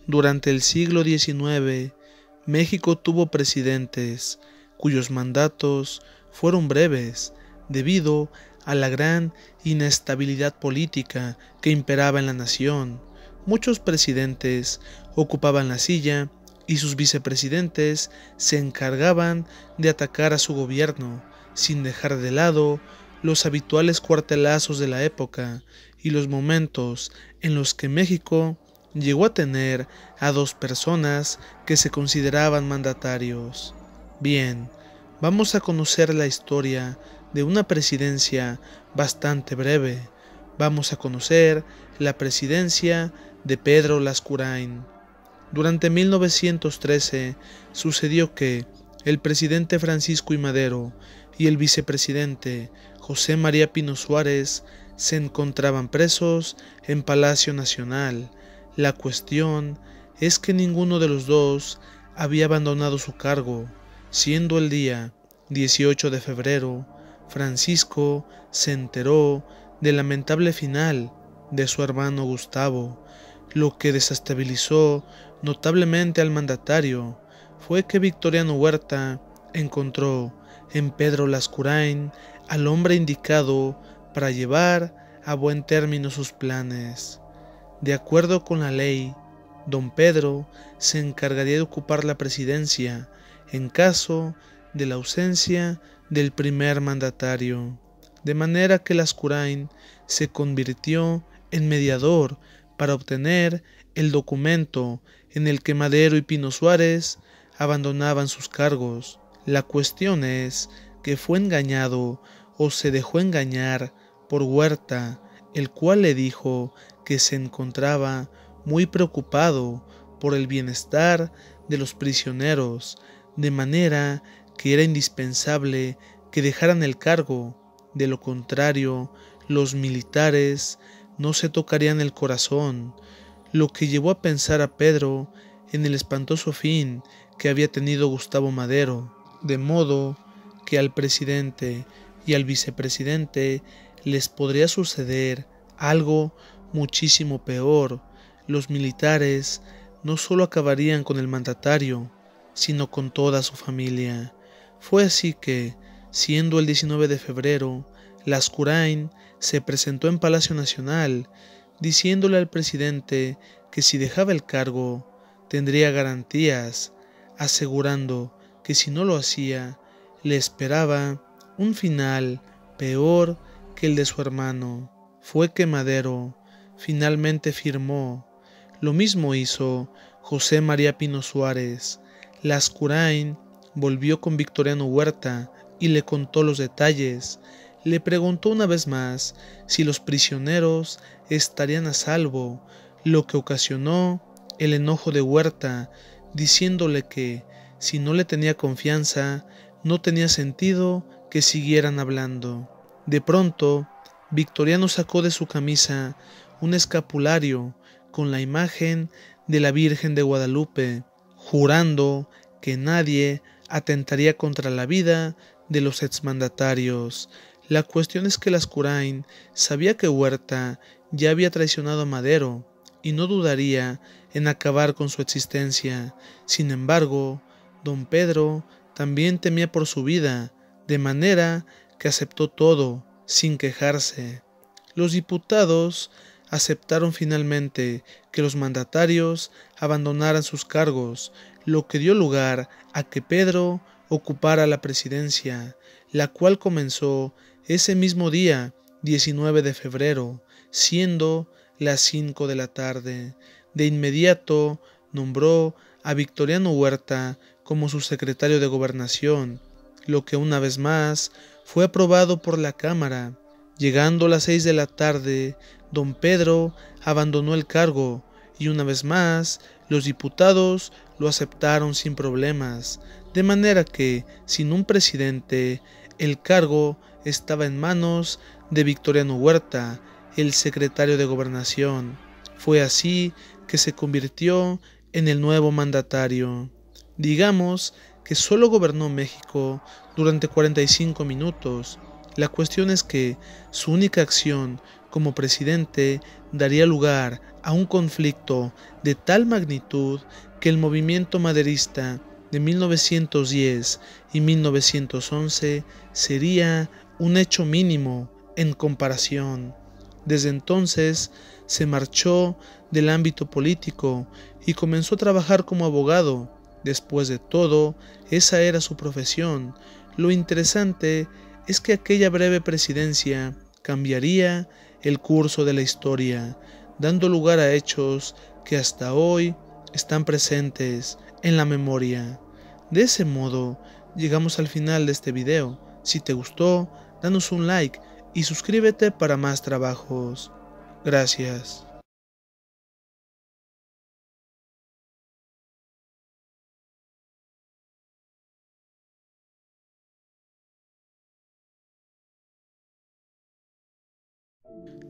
Durante el siglo XIX, México tuvo presidentes cuyos mandatos fueron breves debido a la gran inestabilidad política que imperaba en la nación. Muchos presidentes ocupaban la silla y sus vicepresidentes se encargaban de atacar a su gobierno, sin dejar de lado los habituales cuartelazos de la época y los momentos en los que México llegó a tener a dos personas que se consideraban mandatarios. Bien, vamos a conocer la historia de una presidencia bastante breve. Vamos a conocer la presidencia de Pedro Lascurain. Durante 1913 sucedió que el presidente Francisco I. Madero y el vicepresidente José María Pino Suárez se encontraban presos en Palacio Nacional. La cuestión es que ninguno de los dos había abandonado su cargo. Siendo el día 18 de febrero, Francisco se enteró del lamentable final de su hermano Gustavo. Lo que desestabilizó notablemente al mandatario fue que Victoriano Huerta encontró en Pedro Lascurain al hombre indicado para llevar a buen término sus planes. De acuerdo con la ley, don Pedro se encargaría de ocupar la presidencia en caso de la ausencia del primer mandatario, de manera que Lascurain se convirtió en mediador para obtener el documento en el que Madero y Pino Suárez abandonaban sus cargos. La cuestión es que fue engañado o se dejó engañar por Huerta, el cual le dijo que se encontraba muy preocupado por el bienestar de los prisioneros, de manera que era indispensable que dejaran el cargo. De lo contrario, los militares no se tocarían el corazón, lo que llevó a pensar a Pedro en el espantoso fin que había tenido Gustavo Madero, de modo que al presidente y al vicepresidente les podría suceder algo muchísimo peor. Los militares no solo acabarían con el mandatario, sino con toda su familia. Fue así que, siendo el 19 de febrero, Lascurain se presentó en Palacio Nacional, diciéndole al presidente que si dejaba el cargo, tendría garantías, asegurando que si no lo hacía, le esperaba un final peor que el de su hermano. Fue que Madero finalmente firmó. Lo mismo hizo José María Pino Suárez. Lascurain volvió con Victoriano Huerta y le contó los detalles. Le preguntó una vez más si los prisioneros estarían a salvo, lo que ocasionó el enojo de Huerta, diciéndole que, si no le tenía confianza, no tenía sentido que siguieran hablando. De pronto, Victoriano sacó de su camisa un escapulario con la imagen de la Virgen de Guadalupe, jurando que nadie atentaría contra la vida de los exmandatarios. La cuestión es que Lascurain sabía que Huerta ya había traicionado a Madero y no dudaría en acabar con su existencia. Sin embargo, don Pedro también temía por su vida, de manera que aceptó todo, sin quejarse. Los diputados aceptaron finalmente que los mandatarios abandonaran sus cargos, lo que dio lugar a que Pedro ocupara la presidencia, la cual comenzó ese mismo día, 19 de febrero, siendo las 5 de la tarde. De inmediato nombró a Victoriano Huerta como su secretario de Gobernación, lo que una vez más fue aprobado por la Cámara. Llegando las 6 de la tarde, don Pedro abandonó el cargo y una vez más los diputados lo aceptaron sin problemas, de manera que, sin un presidente, el cargo estaba en manos de Victoriano Huerta, el secretario de Gobernación. Fue así que se convirtió en el nuevo mandatario. Digamos que solo gobernó México durante 45 minutos. La cuestión es que su única acción como presidente daría lugar a un conflicto de tal magnitud que el movimiento maderista de 1910 y 1911 sería un hecho mínimo en comparación. Desde entonces se marchó del ámbito político y comenzó a trabajar como abogado. Después de todo, esa era su profesión. Lo interesante es que aquella breve presidencia cambiaría el curso de la historia, dando lugar a hechos que hasta hoy están presentes en la memoria. De ese modo, llegamos al final de este video. Si te gustó, danos un like y suscríbete para más trabajos. Gracias.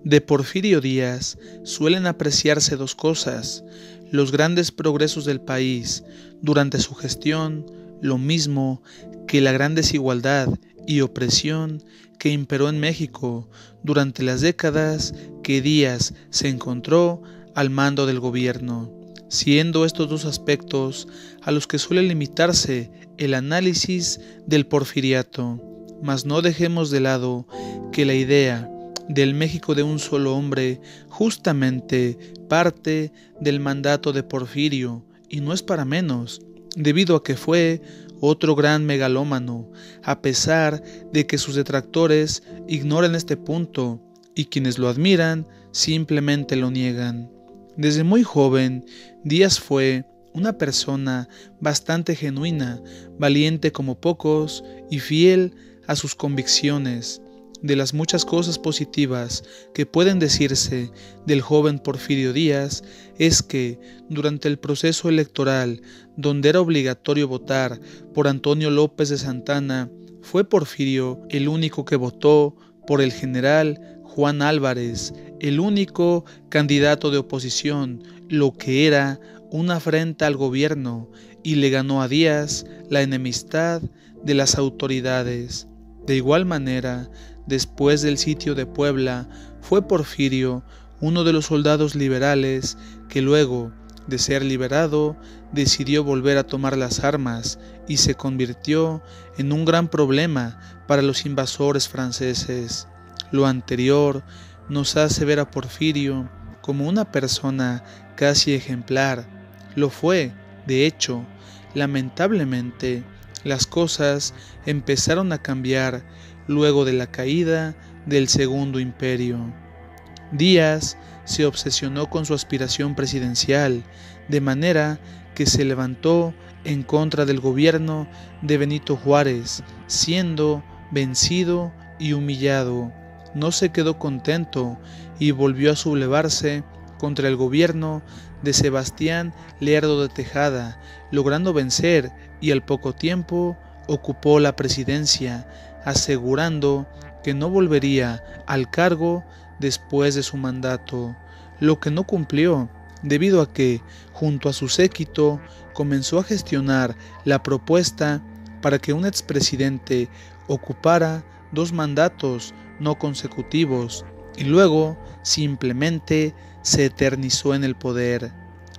De Porfirio Díaz suelen apreciarse dos cosas: los grandes progresos del país durante su gestión, lo mismo que la gran desigualdad y opresión que imperó en México durante las décadas que Díaz se encontró al mando del gobierno, siendo estos dos aspectos a los que suele limitarse el análisis del porfiriato. Mas no dejemos de lado que la idea del México de un solo hombre justamente parte del mandato de Porfirio, y no es para menos, debido a que fue otro gran megalómano, a pesar de que sus detractores ignoran este punto y quienes lo admiran simplemente lo niegan. Desde muy joven, Díaz fue una persona bastante genuina, valiente como pocos y fiel a sus convicciones. De las muchas cosas positivas que pueden decirse del joven Porfirio Díaz es que durante el proceso electoral, donde era obligatorio votar por Antonio López de Santana, fue Porfirio el único que votó por el general Juan Álvarez, el único candidato de oposición, lo que era una afrenta al gobierno, y le ganó a Díaz la enemistad de las autoridades. De igual manera, después del sitio de Puebla, fue Porfirio uno de los soldados liberales que luego de ser liberado decidió volver a tomar las armas y se convirtió en un gran problema para los invasores franceses. Lo anterior nos hace ver a Porfirio como una persona casi ejemplar. Lo fue, de hecho. Lamentablemente, las cosas empezaron a cambiar luego de la caída del Segundo Imperio. Díaz se obsesionó con su aspiración presidencial, de manera que se levantó en contra del gobierno de Benito Juárez, siendo vencido y humillado. No se quedó contento y volvió a sublevarse contra el gobierno de Sebastián Lerdo de Tejada, logrando vencer, y al poco tiempo ocupó la presidencia, asegurando que no volvería al cargo después de su mandato, lo que no cumplió, debido a que, junto a su séquito, comenzó a gestionar la propuesta para que un expresidente ocupara 2 mandatos no consecutivos, y luego simplemente se eternizó en el poder.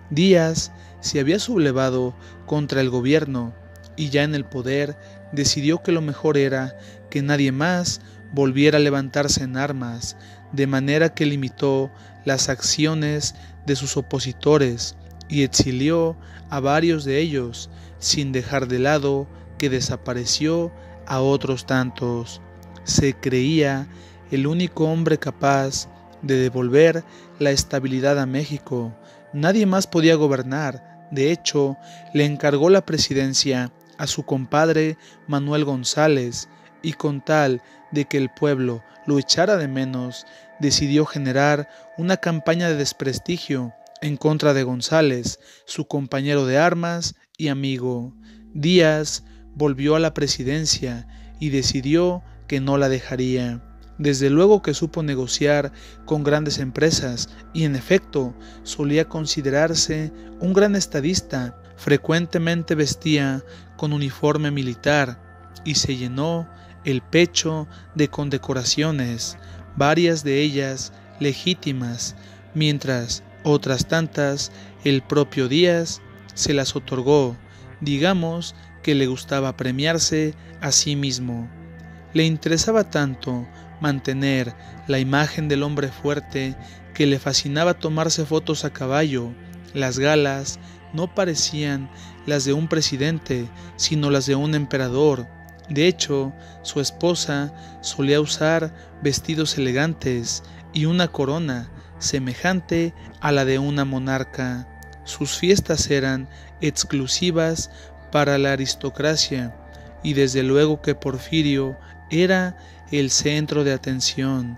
Díaz se había sublevado contra el gobierno y ya en el poder decidió que lo mejor era que nadie más volviera a levantarse en armas, de manera que limitó las acciones de sus opositores y exilió a varios de ellos, sin dejar de lado que desapareció a otros tantos. Se creía el único hombre capaz de devolver la estabilidad a México. Nadie más podía gobernar. De hecho, le encargó la presidencia a su compadre Manuel González, y con tal de que el pueblo lo echara de menos, decidió generar una campaña de desprestigio en contra de González, su compañero de armas y amigo. Díaz volvió a la presidencia y decidió que no la dejaría. Desde luego que supo negociar con grandes empresas y en efecto solía considerarse un gran estadista. Frecuentemente vestía con uniforme militar y se llenó el pecho de condecoraciones. Varias de ellas legítimas, mientras otras tantas el propio Díaz se las otorgó. Digamos que le gustaba premiarse a sí mismo. Le interesaba tanto mantener la imagen del hombre fuerte que le fascinaba tomarse fotos a caballo. Las galas no parecían las de un presidente, sino las de un emperador. De hecho, su esposa solía usar vestidos elegantes y una corona semejante a la de una monarca. Sus fiestas eran exclusivas para la aristocracia, y desde luego que Porfirio era el centro de atención.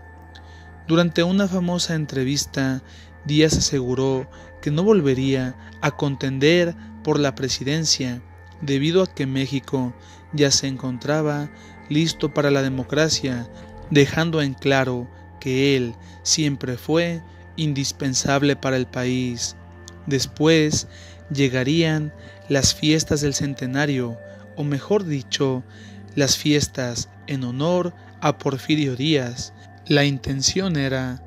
Durante una famosa entrevista, Díaz aseguró que no volvería a contender por la presidencia, debido a que México ya se encontraba listo para la democracia, dejando en claro que él siempre fue indispensable para el país. Después llegarían las fiestas del centenario, o mejor dicho, las fiestas en honor a Porfirio Díaz. La intención era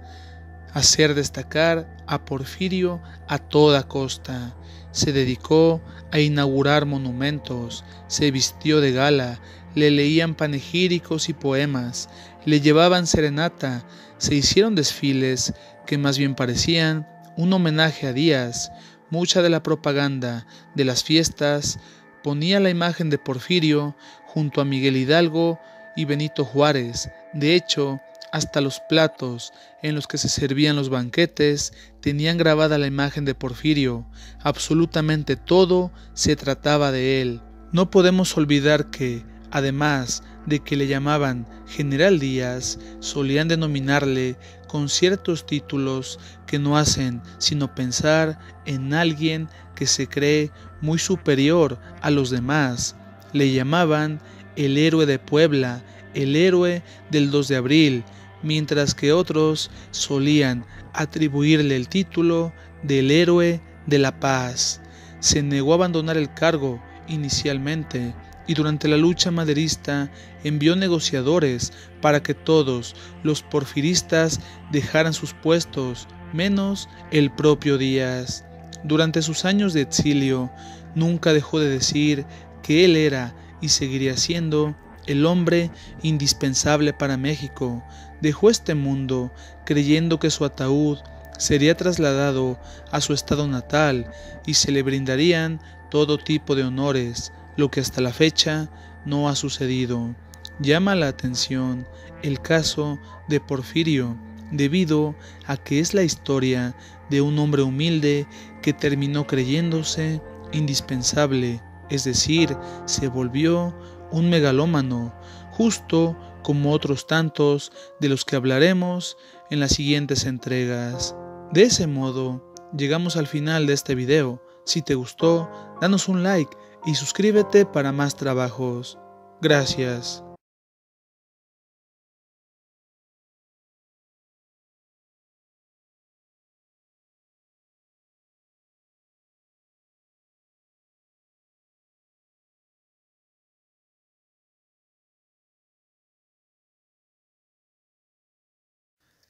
hacer destacar a Porfirio a toda costa. Se dedicó a inaugurar monumentos, se vistió de gala, le leían panegíricos y poemas, le llevaban serenata, se hicieron desfiles que más bien parecían un homenaje a Díaz. Mucha de la propaganda de las fiestas ponía la imagen de Porfirio junto a Miguel Hidalgo y Benito Juárez. De hecho, hasta los platos en los que se servían los banquetes tenían grabada la imagen de Porfirio. Absolutamente todo se trataba de él. No podemos olvidar que, además de que le llamaban General Díaz, solían denominarle con ciertos títulos que no hacen sino pensar en alguien que se cree muy superior a los demás. Le llamaban el héroe de Puebla, el héroe del 2 de abril, mientras que otros solían atribuirle el título del héroe de la paz. Se negó a abandonar el cargo inicialmente, y durante la lucha maderista envió negociadores para que todos los porfiristas dejaran sus puestos, menos el propio Díaz. Durante sus años de exilio, nunca dejó de decir que él era y seguiría siendo el hombre indispensable para México. Dejó este mundo creyendo que su ataúd sería trasladado a su estado natal y se le brindarían todo tipo de honores, lo que hasta la fecha no ha sucedido. Llama la atención el caso de Porfirio, debido a que es la historia de un hombre humilde que terminó creyéndose indispensable, es decir, se volvió un megalómano, justo como otros tantos de los que hablaremos en las siguientes entregas. De ese modo, llegamos al final de este video. Si te gustó, danos un like y suscríbete para más trabajos. Gracias.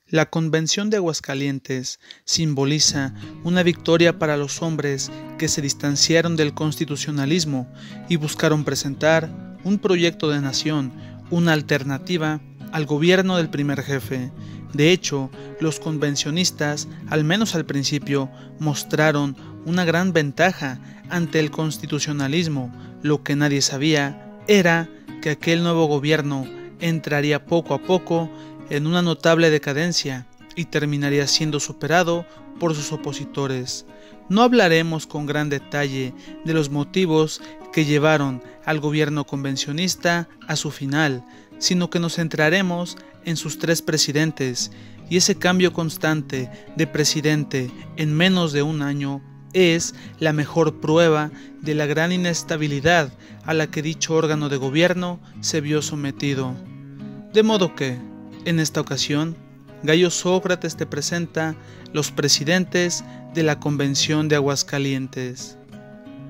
La Convención de Aguascalientes simboliza una victoria para los hombres que se distanciaron del constitucionalismo y buscaron presentar un proyecto de nación, una alternativa al gobierno del primer jefe. De hecho, los convencionistas, al menos al principio, mostraron una gran ventaja ante el constitucionalismo. Lo que nadie sabía era que aquel nuevo gobierno entraría poco a poco en una notable decadencia y terminaría siendo superado por sus opositores. No hablaremos con gran detalle de los motivos que llevaron al gobierno convencionista a su final, sino que nos centraremos en sus 3 presidentes, y ese cambio constante de presidente en menos de un año es la mejor prueba de la gran inestabilidad a la que dicho órgano de gobierno se vio sometido. De modo que, en esta ocasión, Gayo Sócrates te presenta los presidentes de la Convención de Aguascalientes.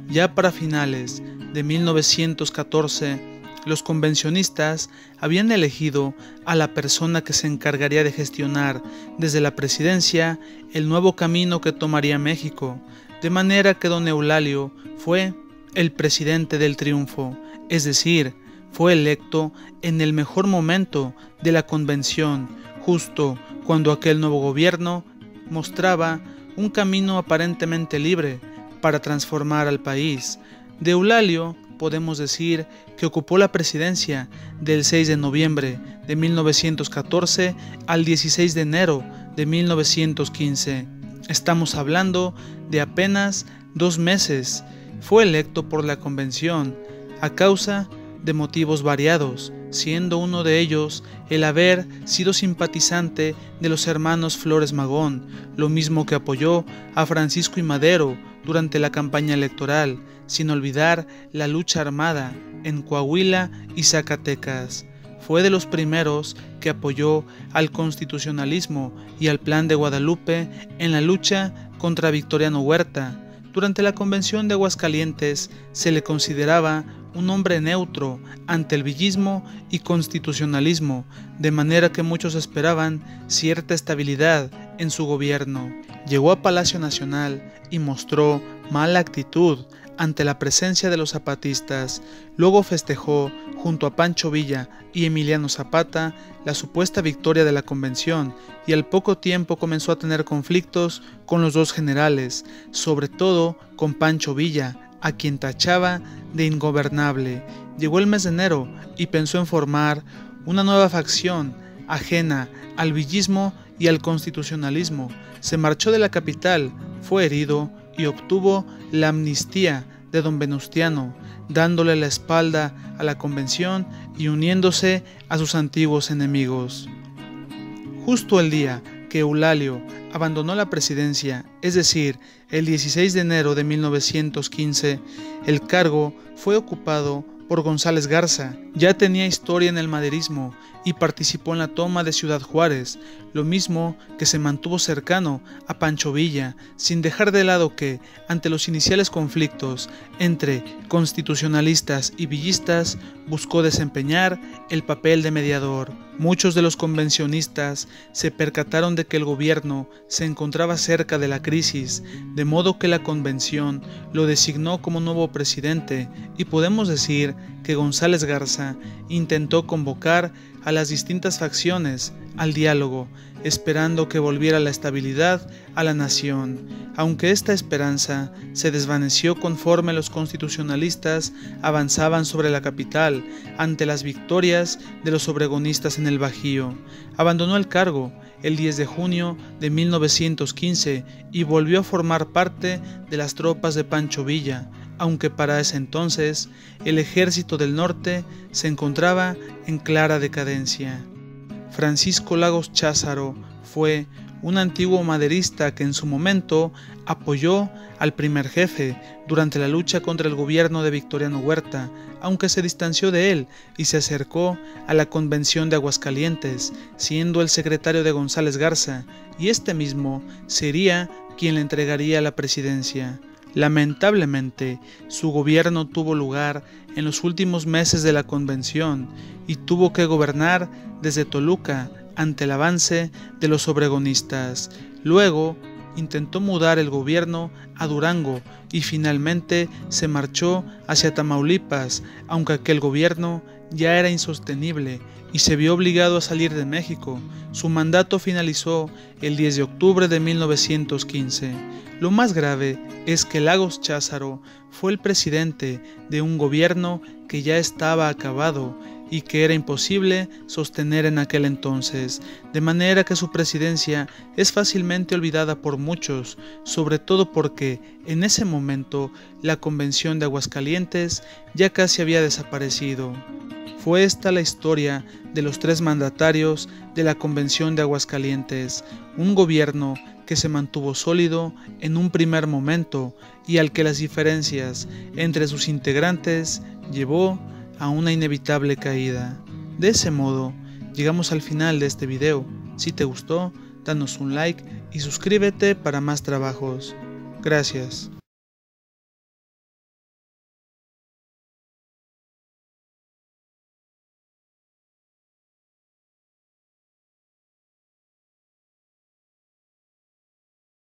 Ya para finales de 1914, Los convencionistas habían elegido a la persona que se encargaría de gestionar desde la presidencia el nuevo camino que tomaría México, de manera que don Eulalio fue el presidente del triunfo, es decir, fue electo en el mejor momento de la convención, justo cuando aquel nuevo gobierno mostraba un camino aparentemente libre para transformar al país. De Eulalio podemos decir que ocupó la presidencia del 6 de noviembre de 1914 al 16 de enero de 1915. Estamos hablando de apenas 2 meses. Fue electo por la convención a causa de motivos variados, siendo uno de ellos el haber sido simpatizante de los hermanos Flores Magón, lo mismo que apoyó a Francisco I. Madero durante la campaña electoral, sin olvidar la lucha armada en Coahuila y Zacatecas. Fue de los primeros que apoyó al constitucionalismo y al Plan de Guadalupe en la lucha contra Victoriano Huerta. Durante la Convención de Aguascalientes se le consideraba un hombre neutro ante el villismo y constitucionalismo, de manera que muchos esperaban cierta estabilidad en su gobierno. Llegó a Palacio Nacional y mostró mala actitud ante la presencia de los zapatistas. Luego festejó, junto a Pancho Villa y Emiliano Zapata, la supuesta victoria de la convención, y al poco tiempo comenzó a tener conflictos con los dos generales, sobre todo con Pancho Villa, a quien tachaba de ingobernable. Llegó el mes de enero y pensó en formar una nueva facción ajena al villismo y al constitucionalismo. Se marchó de la capital, fue herido y obtuvo la amnistía de don Venustiano, dándole la espalda a la convención y uniéndose a sus antiguos enemigos. Justo el día que Eulalio abandonó la presidencia, es decir, el 16 de enero de 1915, el cargo fue ocupado por González Garza. Ya tenía historia en el maderismo y participó en la toma de Ciudad Juárez, lo mismo que se mantuvo cercano a Pancho Villa, sin dejar de lado que, ante los iniciales conflictos entre constitucionalistas y villistas, buscó desempeñar el papel de mediador. Muchos de los convencionistas se percataron de que el gobierno se encontraba cerca de la crisis, de modo que la convención lo designó como nuevo presidente, y podemos decir que González Garza intentó convocar a las distintas facciones al diálogo, esperando que volviera la estabilidad a la nación, aunque esta esperanza se desvaneció conforme los constitucionalistas avanzaban sobre la capital ante las victorias de los obregonistas en el Bajío. Abandonó el cargo el 10 de junio de 1915 y volvió a formar parte de las tropas de Pancho Villa, aunque para ese entonces el ejército del norte se encontraba en clara decadencia. Francisco Lagos Cházaro fue un antiguo maderista que en su momento apoyó al primer jefe durante la lucha contra el gobierno de Victoriano Huerta, aunque se distanció de él y se acercó a la Convención de Aguascalientes, siendo el secretario de González Garza, y este mismo sería quien le entregaría la presidencia. Lamentablemente, su gobierno tuvo lugar en los últimos meses de la convención y tuvo que gobernar desde Toluca ante el avance de los obregonistas. Luego intentó mudar el gobierno a Durango y finalmente se marchó hacia Tamaulipas, aunque aquel gobierno ya era insostenible y se vio obligado a salir de México. Su mandato finalizó el 10 de octubre de 1915. Lo más grave es que Lagos Cházaro fue el presidente de un gobierno que ya estaba acabado y que era imposible sostener en aquel entonces, de manera que su presidencia es fácilmente olvidada por muchos, sobre todo porque en ese momento la Convención de Aguascalientes ya casi había desaparecido. Fue esta la historia de los 3 mandatarios de la Convención de Aguascalientes, un gobierno que se mantuvo sólido en un primer momento y al que las diferencias entre sus integrantes llevó a una inevitable caída. De ese modo, llegamos al final de este video. Si te gustó, danos un like y suscríbete para más trabajos. Gracias.